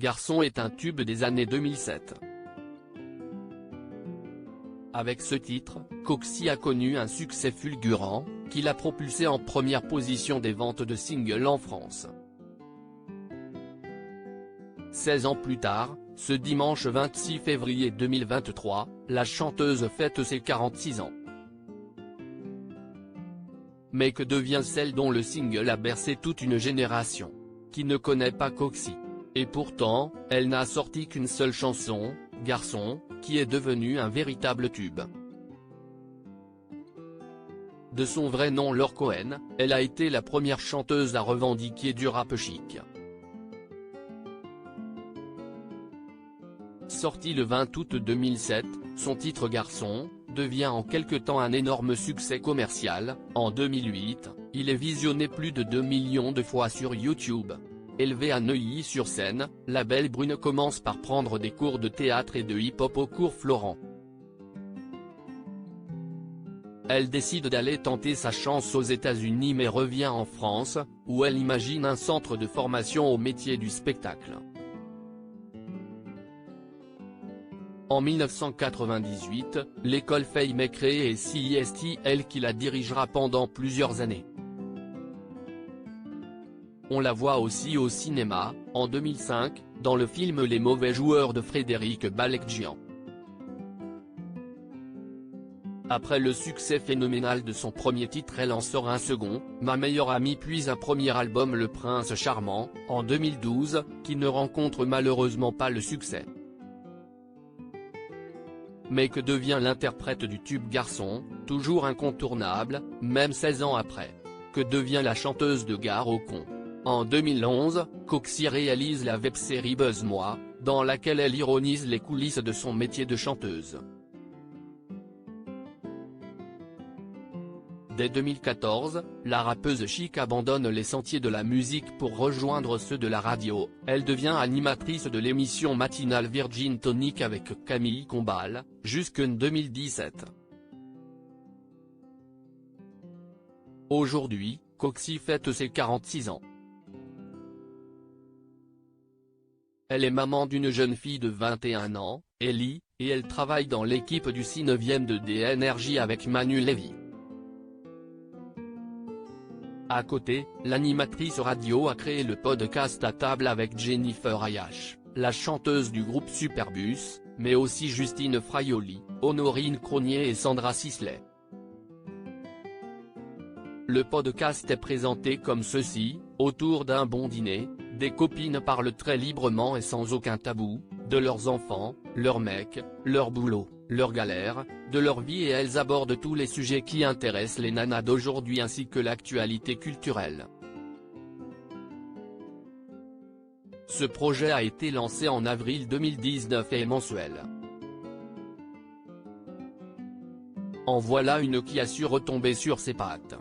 Garçon est un tube des années 2007. Avec ce titre, Coxy a connu un succès fulgurant, qui l'a propulsé en première position des ventes de singles en France. 16 ans plus tard, ce dimanche 26 février 2023, la chanteuse fête ses 46 ans. Mais que devient celle dont le single a bercé toute une génération? Qui ne connaît pas Coxy? Et pourtant, elle n'a sorti qu'une seule chanson, Garçon, qui est devenue un véritable tube. De son vrai nom Laure Cohen, elle a été la première chanteuse à revendiquer du rap chic. Sorti le 20 août 2007, son titre Garçon devient en quelque temps un énorme succès commercial. En 2008, il est visionné plus de 2 millions de fois sur YouTube. Élevée à Neuilly-sur-Seine, la belle brune commence par prendre des cours de théâtre et de hip-hop au cours Florent. Elle décide d'aller tenter sa chance aux États-Unis mais revient en France, où elle imagine un centre de formation au métier du spectacle. En 1998, l'école Fame est créée et c'est elle qui la dirigera pendant plusieurs années. On la voit aussi au cinéma, en 2005, dans le film Les Mauvais Joueurs de Frédéric Balecgian. Après le succès phénoménal de son premier titre, elle en sort un second, Ma meilleure amie, puis un premier album Le Prince Charmant, en 2012, qui ne rencontre malheureusement pas le succès. Mais que devient l'interprète du tube Garçon, toujours incontournable, même 16 ans après? Que devient la chanteuse de Gare au Con? En 2011, Coxy réalise la web-série Buzz-moi, dans laquelle elle ironise les coulisses de son métier de chanteuse. Dès 2014, la rappeuse chic abandonne les sentiers de la musique pour rejoindre ceux de la radio. Elle devient animatrice de l'émission matinale Virgin Tonic avec Camille Combal, jusqu'en 2017. Aujourd'hui, Coxy fête ses 46 ans. Elle est maman d'une jeune fille de 21 ans, Ellie, et elle travaille dans l'équipe du 6/9 de DNRJ avec Manu Lévy. À côté, l'animatrice radio a créé le podcast À table avec Jennifer Ayache, la chanteuse du groupe Superbus, mais aussi Justine Fraioli, Honorine Cronier et Sandra Sisley. Le podcast est présenté comme ceci: autour d'un bon dîner, des copines parlent très librement et sans aucun tabou, de leurs enfants, leurs mecs, leur boulot, leurs galères, de leur vie, et elles abordent tous les sujets qui intéressent les nanas d'aujourd'hui ainsi que l'actualité culturelle. Ce projet a été lancé en avril 2019 et est mensuel. En voilà une qui a su retomber sur ses pattes.